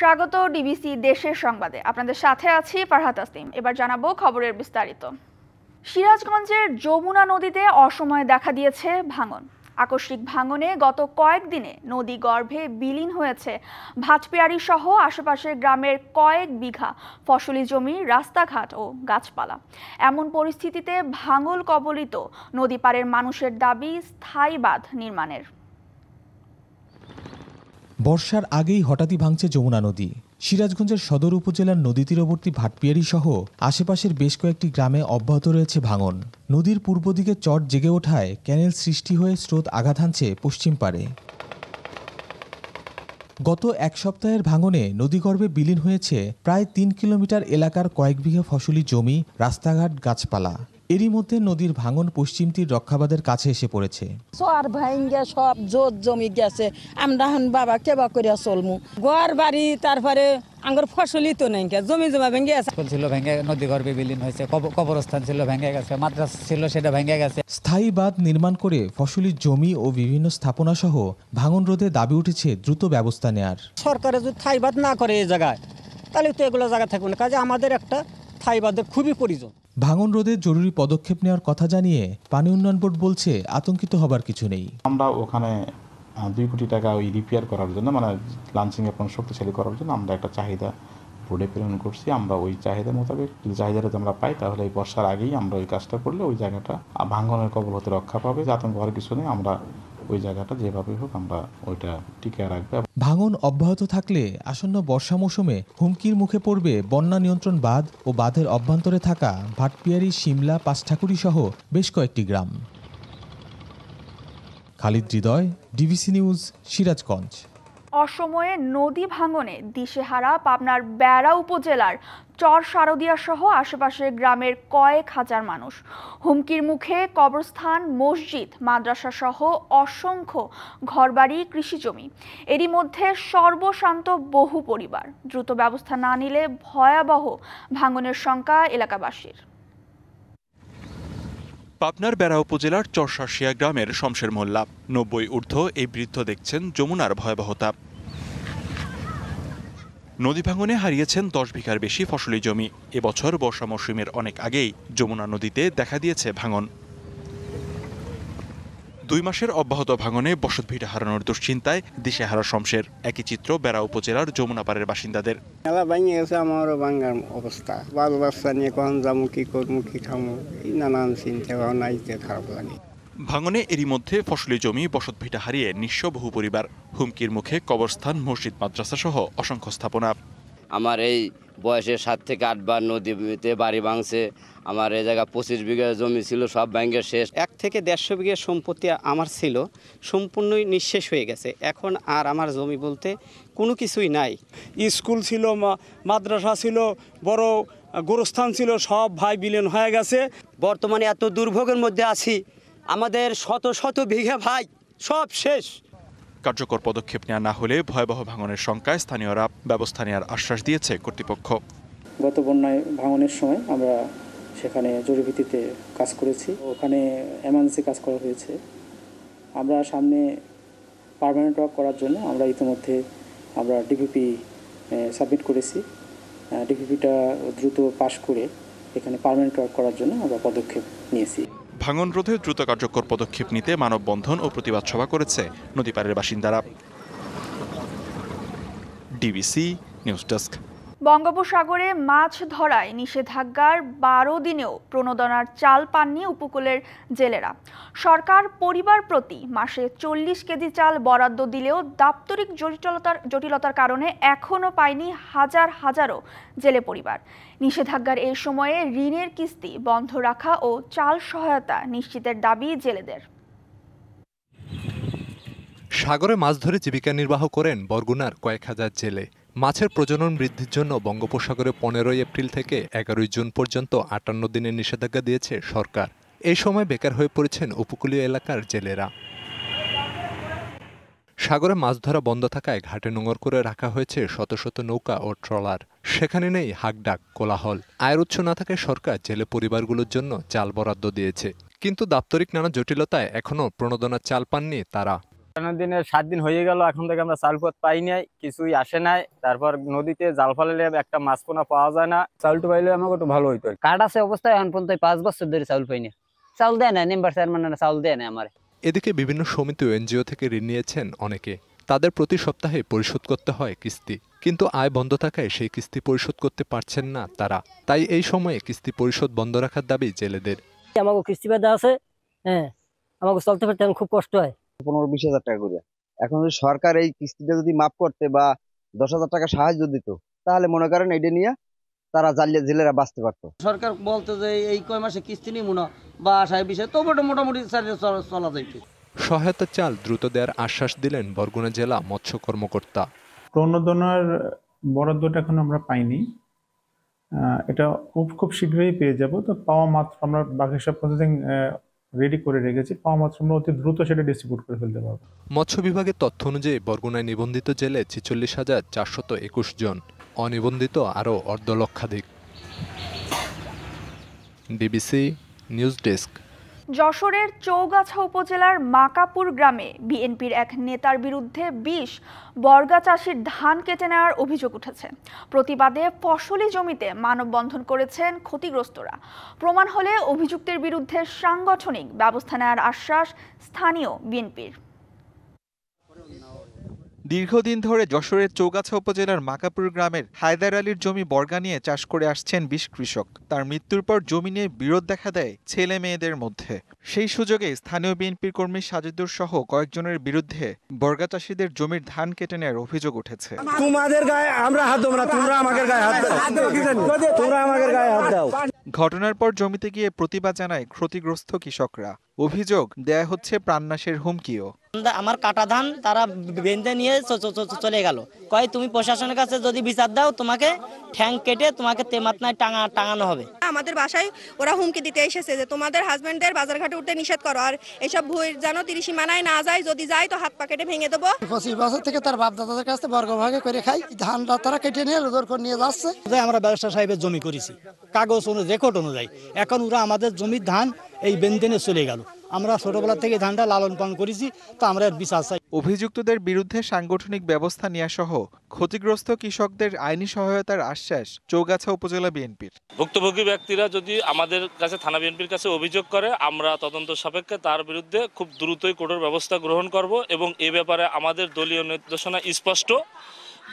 স্বাগত ডিবিসি দেশের সংবাদে। আপনাদের সাথে আছি ফারহাত আসলিম। এবার জানাবো খবরের বিস্তারিত। সিরাজগঞ্জের যমুনা নদীতে অসময়ে দেখা দিয়েছে ভাঙন। আকস্মিক ভাঙনে গত কয়েকদিনে নদী গর্ভে বিলীন হয়েছে ভাটপিয়ারি সহ আশেপাশের গ্রামের কয়েক বিঘা ফসলি জমি, রাস্তাঘাট ও গাছপালা। এমন পরিস্থিতিতে ভাঙন কবলিত নদী পাড়ের মানুষের দাবি স্থায়ী বাঁধ নির্মাণের। বর্ষার আগেই হঠাৎই ভাঙছে যমুনা নদী। সিরাজগঞ্জের সদর উপজেলার নদী তীরবর্তী ভাটপিয়ারি সহ আশেপাশের বেশ কয়েকটি গ্রামে অব্যাহত রয়েছে ভাঙন। নদীর পূর্ব দিকে চর জেগে ওঠায় ক্যানেল সৃষ্টি হয়ে স্রোত আঘাত হানছে পশ্চিম পাড়ে। গত এক সপ্তাহের ভাঙনে নদীগর্ভে বিলীন হয়েছে প্রায় ৩ কিলোমিটার এলাকার কয়েক বিঘা ফসলি জমি, রাস্তাঘাট, গাছপালা। এরই মধ্যে নদীর ভাঙন পশ্চিম তীর রক্ষাবাদের কাছে এসে পড়েছে। সর ভাঙ্গা সব জোত জমি গেছে, আমরা বাবা কেবা করিয়া চলমু ঘর বাড়ি, তারপরে আঙ্গুর ফসলই তো নাই, জমি জমা ভেঙে গেছে। ছিল ভেঙে নদী গর্ভে বিলীন হয়েছে, কবরস্থান ছিল ভেঙে গেছে, মাদ্রাসা ছিল সেটা ভেঙে গেছে। স্থায়ী বাঁধ নির্মাণ করে ফসলি জমি ও বিভিন্ন স্থাপনা সহ ভাঙন রোধে দাবি উঠেছে দ্রুত ব্যবস্থা নেয়ার। সরকারে যদি স্থায়ী বাঁধ না করে এই জায়গায়, তাহলে তো এগুলো জায়গা থাকবে না। কাজে আমাদের একটা স্থায়ী বাঁধের খুবই প্রয়োজন। ভাঙন রোধে জরুরি পদক্ষেপ নেওয়ার কথা জানিয়ে পানি উন্নয়ন বোর্ড বলছে আতঙ্কিত হবার কিছু নেই। আমরা ওখানে 2 কোটি টাকা ওই রিপেয়ার করার জন্য, মানে লাঞ্চিং এবং শক্তিশালী করার জন্য আমরা একটা চাহিদা বোর্ডে প্রেরণ করছি। আমরা ওই চাহিদা মোতাবেক যদি চাহিদাটা আমরা পাই, তাহলে এই বর্ষার আগেই আমরা ওই কাজটা করলে ওই জায়গাটা ভাঙনের কবল হতে রক্ষা পাবে। আতঙ্ক হওয়ার কিছু নেই। আমরা ওই জায়গাটা যেভাবে হোক আমরা ওইটা টিকে রাখবো। ভাঙন অব্যাহত থাকলে আসন্ন বর্ষা মৌসুমে হুমকির মুখে পড়বে বন্যা নিয়ন্ত্রণ বাঁধ ও বাঁধের অভ্যন্তরে থাকা ভাটপিয়ারি, শিমলা, পাঁচঠাকুরি সহ বেশ কয়েকটি গ্রাম। খালিদ হৃদয়, ডিবিসি নিউজ, সিরাজগঞ্জ। অসময়ে নদী ভাঙনে দিশেহারা পাবনার বেড়া উপজেলার চর শারদিয়া সহ আশেপাশের গ্রামের কয়েক হাজার মানুষ। হুমকির মুখে কবরস্থান, মসজিদ, মাদ্রাসা সহ অসংখ্য ঘরবাড়ি, কৃষিজমি। এরই মধ্যে সর্বশান্ত বহু পরিবার। দ্রুত ব্যবস্থা না নিলে ভয়াবহ ভাঙনের শঙ্কা এলাকাবাসীর। পাবনার বেড়া উপজেলার চরশাসিয়া গ্রামের শমশের মোল্লা 90 ঊর্ধ্ব এই বৃদ্ধ দেখছেন যমুনার ভয়াবহতা। নদী ভাঙনে হারিয়েছেন 10 বিঘার বেশি ফসলি জমি। এবছর বর্ষা মৌসুমের অনেক আগেই যমুনা নদীতে দেখা দিয়েছে ভাঙন। 2 মাসের অব্যাহত ভাঙনে বসতভিটা হারানোর দুশ্চিন্তায় দিশেহারা শমশের। একই চিত্র বেড়া উপজেলার যমুনাপাড়ের বাসিন্দাদের। ভেঙে গেছে, আমারও ভাঙার অবস্থা। বাল বাচ্চা নিয়ে কখন যাবো, কি করবো, কি খাবো, এই নানান চিন্তা ভাবনাই খারাপ লাগে। ভাঙনে এরই মধ্যে ফসলি জমি, বসতভিটা হারিয়ে নিঃস্ব বহু পরিবার। হুমকির মুখে কবরস্থান, মসজিদ, মাদ্রাসা সহ অসংখ্য স্থাপনা। আমার এই বয়সে 7 থেকে 8 বার নদীতে বাড়ি ভাঙছে। আমার এই জায়গা 25 বিঘা জমি ছিল, সব ভেঙে শেষ। 1 থেকে 150 বিঘা সম্পত্তি আমার ছিল, সম্পূর্ণই নিঃশেষ হয়ে গেছে। এখন আর আমার জমি বলতে কোনো কিছুই নাই। স্কুল ছিল, মাদ্রাসা ছিল, বড় গোরস্থান ছিল, সব ভাই বিলীন হয়ে গেছে। বর্তমানে এত দুর্ভোগের মধ্যে আছি, আমাদের শত শত বিঘা ভাই সব শেষ। কার্যকর পদক্ষেপ নেওয়া না হলে ভয়াবহ ভাঙনের শঙ্কায় স্থানীয়রা ব্যবস্থা নেওয়ার আশ্বাস দিয়েছে কর্তৃপক্ষ। গত বন্যায় ভাঙনের সময় আমরা সেখানে জরুরি ভিত্তিতে কাজ করেছি, ওখানে এমার্জেন্সি কাজ করা হয়েছে। আমরা সামনে পার্মানেন্ট ওয়ার্ক করার জন্য আমরা ইতিমধ্যে ডিপিপি সাবমিট করেছি। ডিপিপিটা দ্রুত পাশ করে এখানে পার্মানেন্ট ওয়ার্ক করার জন্য আমরা পদক্ষেপ নিয়েছি। ভাঙন রোধে দ্রুত কার্যকর পদক্ষেপ নিতে মানববন্ধন ও প্রতিবাদ সভা করেছে নদীপাড়ের বাসিন্দারা। DBC news desk. বঙ্গোপসাগরে মাছ ধরায় নিষেধাজ্ঞার 12 দিনেও প্রণোদনার চাল পাননি উপকূলের জেলেরা। সরকার পরিবার প্রতি মাসে 40 কেজি চাল বরাদ্দ দিলেও দাপ্তরিক জটিলতার কারণে এখনও পায়নি হাজারো জেলে পরিবার। নিষেধাজ্ঞার এই সময়ে ঋণের কিস্তি বন্ধ রাখা ও চাল সহায়তা নিশ্চিতের দাবি জেলেদের। সাগরে মাছ ধরে জীবিকা নির্বাহ করেন বরগুনার কয়েক হাজার জেলে। মাছের প্রজনন বৃদ্ধির জন্য বঙ্গোপসাগরে 15 এপ্রিল থেকে 11 জুন পর্যন্ত 58 দিনের নিষেধাজ্ঞা দিয়েছে সরকার। এই সময় বেকার হয়ে পড়েছেন উপকূলীয় এলাকার জেলেরা। সাগরে মাছ ধরা বন্ধ থাকায় ঘাটে নোঙর করে রাখা হয়েছে শত শত নৌকা ও ট্রলার। সেখানে নেই হাকডাক, কোলাহল। আয়ের উৎস না থাকায় সরকার জেলে পরিবারগুলোর জন্য চাল বরাদ্দ দিয়েছে, কিন্তু দাপ্তরিক নানা জটিলতায় এখনও প্রণোদনার চাল পাননি তারা। দিনে 7 দিন হয়ে গেল, এখন থেকে আমরা চালপথ পাই নাই, কিছুই আসে নাই। তারপর নদীতে জাল ফেলালে একটা মাছ পোনা পাওয়া যায় না। চাউলটা পাইলে আমাকে একটু ভালো হইতো। কার্ড আছে অবস্থায় এখন পর্যন্ত 5 বছর ধরে চাউল পাই না। চাউল দেয় না, মেম্বার চেয়ারম্যান চাউল দেয় না আমার। এদিকে বিভিন্ন সমিতি ও এনজিও থেকে ঋণ নিয়েছেন অনেকে। তাদের প্রতি সপ্তাহে পরিশোধ করতে হয় কিস্তি, কিন্তু আয় বন্ধ থাকায় সেই কিস্তি পরিশোধ করতে পারছেন না তারা। তাই এই সময়ে কিস্তি পরিশোধ বন্ধ রাখার দাবি জেলেদের। আমাকে কিস্তি বাধা আছে, হ্যাঁ, আমাকে চলতে ফিরতে খুব কষ্ট হয়। 15-20 হাজার টাকা করে। এখন যদি সরকার এই কিস্তিটা যদি মাফ করতে বা 10,000 টাকা সাহায্য দিত, তাহলে মনে করেন এটা নিয়ে তারা জেলেরা বাঁচতে পারতো। সরকার বলতে যে এই কয় মাসে কিস্তি নিব না বা আশায় বিষয়, তবু মোটামুটি চলা যাইতে। সহায়তা চাল দ্রুত দেওয়ার আশ্বাস দিলেন বরগুনা জেলা মৎস্য কর্মকর্তা। প্রণোদনার বরাদ্দটা এখন আমরা পাইনি, এটা খুব শীঘ্রই পেয়ে যাব। তো পাওয়া মাত্র আমরা বাকি সব প্রসেসিং রেডি করে রেখেছি, পাওয়া মাত্র আমরা অতি দ্রুত সেটা ডিস্ট্রিবিউট করে ফেলতে পারবো। মৎস্য বিভাগের তথ্য অনুযায়ী বরগুনায় নিবন্ধিত জেলে 46,421 জন, অনিবন্ধিত আরও অর্ধলক্ষাধিক। DBC news desk. যশোরের চৌগাছা উপজেলার মাকাপুর গ্রামে বিএনপির এক নেতার বিরুদ্ধে 20 বর্গা চাষির ধান কেটে নেওয়ার অভিযোগ উঠেছে। প্রতিবাদে ফসলি জমিতে মানববন্ধন করেছেন ক্ষতিগ্রস্তরা। প্রমাণ হলে অভিযুক্তের বিরুদ্ধে সাংগঠনিক ব্যবস্থা নেওয়ার আশ্বাস স্থানীয় বিএনপির। দীর্ঘদিন ধরে যশোরের চৌগাছা উপজেলার মাকাপুর গ্রামের হায়দার আলীর জমি বর্গা নিয়ে চাষ করে আসছেন 20 কৃষক। তার মৃত্যুর পর জমি নিয়ে বিরোধ দেখা দেয় ছেলে মেয়েদের মধ্যে। সেই সুযোগে স্থানীয় বিএনপির কর্মী সাজিদুর সহ কয়েকজনের বিরুদ্ধে বর্গা চাষীদের জমির ধান কেটে নেওয়ার অভিযোগ উঠেছে। তোমাদের গায়ে আমরা হাত দেব না, তোমরা আমাদের গায়ে হাত দাও, তোমরা আমাদের গায়ে হাত দাও। ঘটনার পর জমিতে গিয়ে প্রতিবাদ জানায় ক্ষতিগ্রস্ত কৃষকরা। অভিযোগ দেয়া হচ্ছে প্রাণনাশের হুমকিও। আমার কাটা ধান তারা বেঁধে নিয়ে চলে গেল, কয় তুমি প্রশাসনের কাছে যদি বিচার দাও তোমাকে ঠ্যাং কেটে তোমাকে তেমাতনায় টাঙানো হবে। আমাদের বাসায় ওরা হুমকি দিতে এসেছে যে তোমাদের হাজবেন্ডদের বাজারঘাটে উঠতে নিষেধ করো, আর এসব ভুঁইর যেন 30 সীমানায় না যায়, যদি যায় তো হাত পা কেটে ভেঙে দেবো। 25 বছর থেকে তার বাপ দাদাদের কাছে বর্গভাগে করে খাই, ধানটা তারা কেটে নিয়ে রোদর করে নিয়ে যাচ্ছে। আমরা ব্যবসা সাহেবের জমি করেছি কাগজ রেকর্ড অনুযায়ী, এখন ওরা আমাদের জমির ধান এই বেনদেনে চলে গেল। আমরা ছোটবেলা থেকে ধানটা লালন পালন করেছি, তো আমরা বিচার চাই। অভিযুক্তদের বিরুদ্ধে সাংগঠনিক ব্যবস্থা নেওয়া সহ ক্ষতিগ্রস্ত কৃষকদের আইনি সহায়তার আশ্বাস চৌগাছা উপজেলা বিএনপির। ভুক্তভোগী ব্যক্তিরা যদি আমাদের কাছে থানা বিএনপির কাছে অভিযোগ করে, আমরা তদন্ত সাপেক্ষে তার বিরুদ্ধে খুব দ্রুতই কঠোর ব্যবস্থা গ্রহণ করব এবং এ ব্যাপারে আমাদের দলীয় নির্দেশনা স্পষ্ট।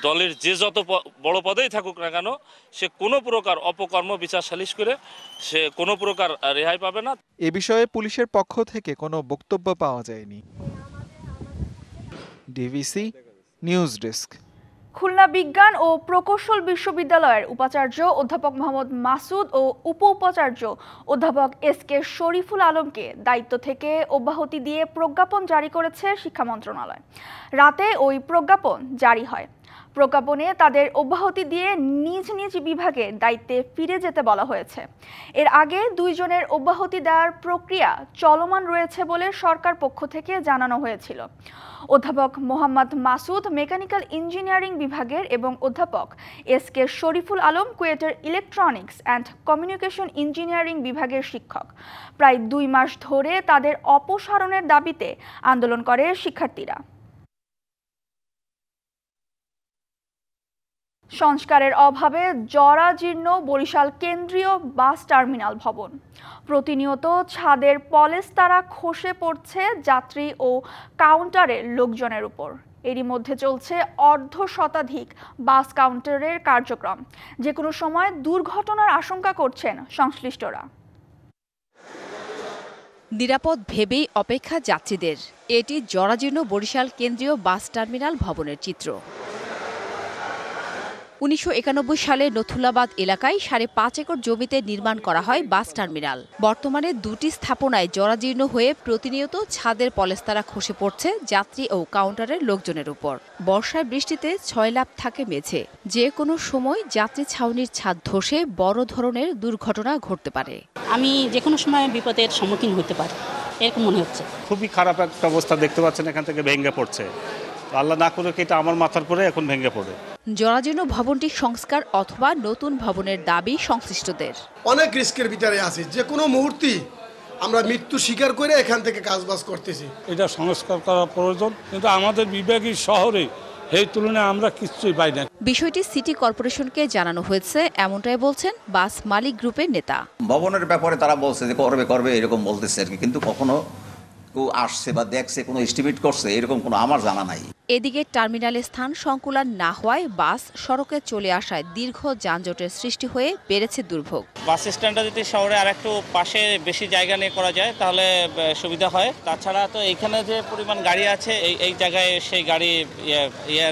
দলের যে যত বড় পদেই থাকুক না কেন, সে কোনো প্রকার অপকর্ম বিচার সালিশ করে সে কোনো প্রকার রেহাই পাবে না। এ বিষয়ে পুলিশের পক্ষ থেকে কোনো বক্তব্য পাওয়া যায়নি। DBC news desk. খুলনা বিজ্ঞান ও প্রকৌশল বিশ্ববিদ্যালয়ের উপাচার্য অধ্যাপক মোহাম্মদ মাসুদ ও উপাচার্য অধ্যাপক এস.কে শরীফুল আলমকে দায়িত্ব থেকে অব্যাহতি দিয়ে প্রজ্ঞাপন জারি করেছে শিক্ষা মন্ত্রণালয়। রাতে ওই প্রজ্ঞাপন জারি হয়। প্রজ্ঞাপনে তাদের অব্যাহতি দিয়ে নিজ নিজ বিভাগে দায়িত্বে ফিরে যেতে বলা হয়েছে। এর আগে 2 জনের অব্যাহতি দেওয়ার প্রক্রিয়া চলমান রয়েছে বলে সরকার পক্ষ থেকে জানানো হয়েছিল। অধ্যাপক মোহাম্মদ মাসুদ মেকানিক্যাল ইঞ্জিনিয়ারিং বিভাগের এবং অধ্যাপক এস.কে শরীফুল আলম কুয়েটের ইলেকট্রনিক্স অ্যান্ড কমিউনিকেশন ইঞ্জিনিয়ারিং বিভাগের শিক্ষক। প্রায় 2 মাস ধরে তাদের অপসারণের দাবিতে আন্দোলন করে শিক্ষার্থীরা। সংস্কারের অভাবে জরাজীর্ণ বরিশাল কেন্দ্রীয় বাস টার্মিনাল ভবন। প্রতিনিয়ত ছাদের পলেস্তারা খসে পড়ছে যাত্রী ও কাউন্টারের লোকজনের উপর। এরই মধ্যে চলছে অর্ধশতাধিক বাস কাউন্টারের কার্যক্রম। যে কোনো সময় দুর্ঘটনার আশঙ্কা করছেন সংশ্লিষ্টরা। নিরাপদ ভেবেই অপেক্ষা যাত্রীদের। এটি জরাজীর্ণ বরিশাল কেন্দ্রীয় বাস টার্মিনাল ভবনের চিত্র। 1991 সালে নথুল্লাবাদ এলাকায় 5.5 একর জমিতে নির্মাণ করা হয় বাস টার্মিনাল। বর্তমানে 2টি স্থাপনায় জরাজীর্ণ হয়ে প্রতিনিয়ত ছাদের পলেস্তারা খসে পড়ছে যাত্রী ও কাউন্টারের লোকজনের উপর। বর্ষায় বৃষ্টিতে ছয়লাভ থাকে মেঝে। যে কোনো সময় যাত্রী ছাউনির ছাদ ধসে বড় ধরনের দুর্ঘটনা ঘটতে পারে। আমি যে কোনো সময় বিপদের সম্মুখীন হতে পারি এরকম মনে হচ্ছে। খুবই খারাপ একটা অবস্থা দেখতে পাচ্ছেন, এখান থেকে ভেঙে পড়ছে। আল্লাহ না করে এটা আমার মাথার পরে এখন ভেঙে পড়ে। জরাজীর্ণ ভবনটি সংস্কার অথবা নতুন ভবনের দাবি সংশ্লিষ্টদের। অনেক রিস্কের ভিতরে আছে, যে কোনো মুহূর্তে আমরা মৃত্যু স্বীকার করে এখান থেকে কাজবাজ করতেছি। এটা সংস্কার করা প্রয়োজন, কিন্তু আমাদের বিভাগীয় শহরে এই তুলনায় আমরা কিছুই পাই না। বিষয়টি সিটি কর্পোরেশনকে জানানো হয়েছে, এমনটাই বলছেন বাস মালিক গ্রুপের নেতা। ভবনের ব্যাপারে তারা বলছে যে করবে এরকম বলতেছে আর কি, কিন্তু কখনো কেউ আসছে বা দেখছে কোনো এস্টিমেট করছে এরকম কোনো আমার জানা নাই। এদিকে টার্মিনালে স্থান সংকুলান না হওয়ায় বাস সড়কে চলে আসায় দীর্ঘ যানজটের সৃষ্টি হয়ে বেড়েছে দুর্ভোগ। বাস স্ট্যান্ডটা যদি শহরে আরেকটু পাশে বেশি জায়গা নিয়ে করা যায় তাহলে সুবিধা হয়। তাছাড়া তো এখানে যে পরিমাণ গাড়ি আছে এই জায়গায় সেই গাড়ি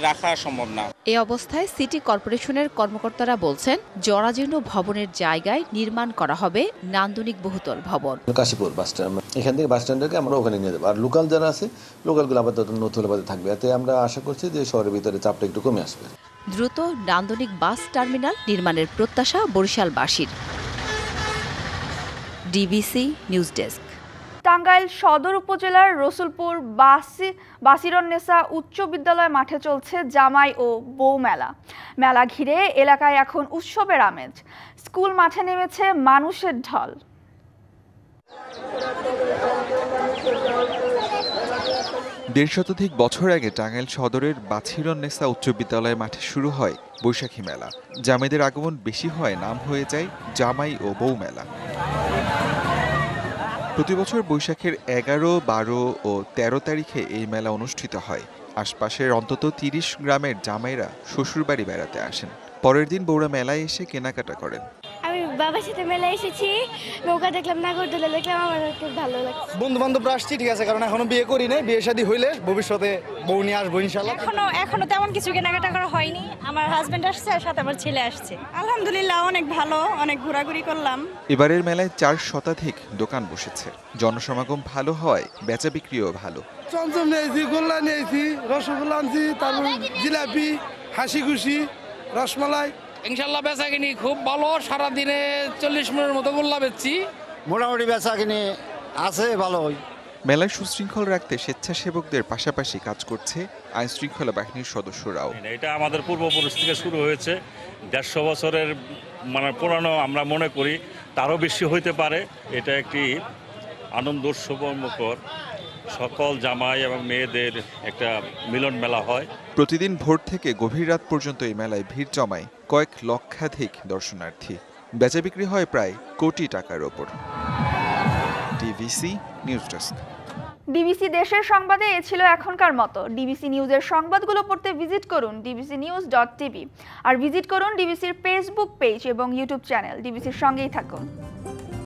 রাখা সম্ভব না। এই অবস্থায় সিটি কর্পোরেশনের কর্মকর্তারা বলছেন জরাজীর্ণ ভবনের জায়গায় নির্মাণ করা হবে নান্দনিক বহুতল ভবন। কাশীপুর বাস স্ট্যান্ড, এখান থেকে বাস স্ট্যান্ডকে আমরা ওখানে নিয়ে যাবো, আর লোকাল যারা আছে লোকালগুলো আপাতত নথুলাবাদে থাকবে। এতে আমরা আশা করছি যে শহরের ভিতরে চাপটা একটু কমে আসবে। দ্রুত নান্দনিক বাস টার্মিনাল নির্মাণের প্রত্যাশা বরিশালবাসীর। DBC news desk. Tangail Sadar উপজেলার রসুলপুর বাসিরুন্নেসা উচ্চ বিদ্যালয় মাঠে চলছে জামাই ও বউ মেলা। মেলা ঘিরে এলাকায় এখন উৎসবের আমেজ। স্কুল মাঠে নেমেছে মানুষের ঢল। ১৫ শতাধিক বছর আগে টাঙ্গাইল সদরের বাছিরুন্নেসা উচ্চ বিদ্যালয় মাঠে শুরু হয় বৈশাখী মেলা। জামাইদের আগমন বেশি হয়, নাম হয়ে যায় জামাই ও বউ মেলা। প্রতি বছর বৈশাখের ১১, ১২ ও ১৩ তারিখে এই মেলা অনুষ্ঠিত হয়। আশপাশের অন্তত ৩০ গ্রামের জামাইরা শ্বশুরবাড়ি বেড়াতে আসেন। পরের দিন বউরা মেলায় এসে কেনাকাটা করেন। আমি বাবার সাথে মেলায় এসেছি, নৌকা দেখলাম, নাগরদোলা দেখলাম, আমার খুব ভালো লাগছে। বন্ধু বান্ধবরা আসছি, ঠিক আছে, কারণ এখনো বিয়ে করি নাই, বিয়ে শাদী হইলে ভবিষ্যতে বউ নিয়ে আসবো ইনশাআল্লাহ। এখনো তেমন কিছু কেনাকাটা করা হয়নি। আমার হাজবেন্ড আসছে আর সাথে আমার ছেলে আসছে। আলহামদুলিল্লাহ অনেক ভালো, অনেক ঘোরাঘুরি করলাম। এবারের মেলায় ৪ শতাধিক দোকান বসেছে। জনসমাগম ভালো হয়, বেচা বিক্রিও ভালো। চমচম নিয়েছি, গোল্লা নিয়েছি, রসগোল্লা আনছি, তারপর জিলাপি, হাসি খুশি, রসমালাই। ইনশাল্লাহ বেচা কিনি খুব ভালো। সারাদিনে 40 মিনিটের মতো গোল্লা বেচছি। মোটামুটি বেচা কিনি আছে ভালো। মেলায় সুশৃঙ্খল রাখতে স্বেচ্ছাসেবকদের পাশাপাশি কাজ করছে আইন শৃঙ্খলা বাহিনীর সদস্যরাও। এটা আমাদের পূর্বপুরুষ থেকে শুরু হয়েছে, ১৫০ বছরের পুরানো আমরা মনে করি, তারও বেশি হইতে পারে। এটা একটি আনন্দ উৎসবমুখর সকল জামাই এবং মেয়েদের একটা মিলন মেলা হয়। প্রতিদিন ভোর থেকে গভীর রাত পর্যন্ত এই মেলায় ভিড় জমায় কয়েক লক্ষাধিক দর্শনার্থী। বেচা বিক্রি হয় প্রায় কোটি টাকার ওপর। DBC news desk. ডিবিসি দেশের সংবাদে এ ছিল এখনকার মতো। ডিবিসি নিউজের সংবাদগুলো পড়তে ভিজিট করুন dbcnews.tv আর ভিজিট করুন ডিবিসির ফেসবুক পেজ এবং ইউটিউব চ্যানেল। ডিবিসির সঙ্গেই থাকুন।